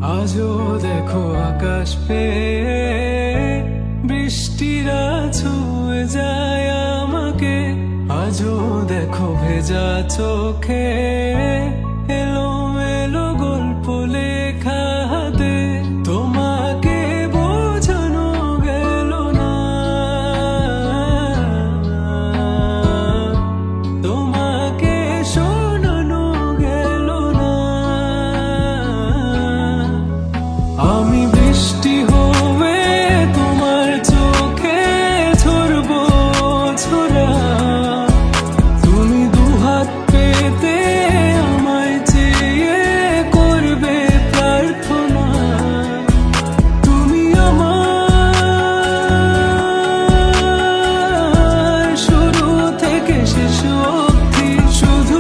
আজও দেখো আকাশ পেয়ে বৃষ্টিরা ছুঁয়ে যায় আমাকে। আজও দেখো ভেজা চোখে এলোমেলো গল্প লেখা হাতে। তোমাকে বোঝানো গেল না, তোমাকে শোনানো গেল না। আমি বৃষ্টি হয়ে তোমার চোখে ঝরবো ছোড়া। তুমি দুহাত পেতে আমায় চেয়ে করবে প্রার্থনা। তুমি আমার শুরু থেকে শেষ অবধি, শুধু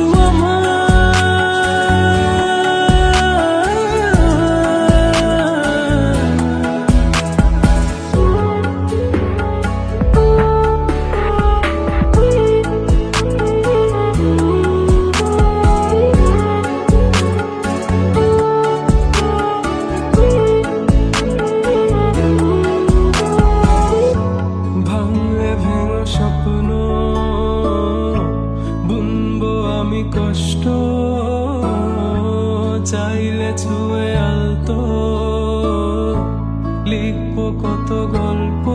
ভাঙলে ভেঙো স্বপ্ন বুনবো আমি কষ্ট। চাইলে ছুঁয়ে আলতো লিখবো কত গল্প।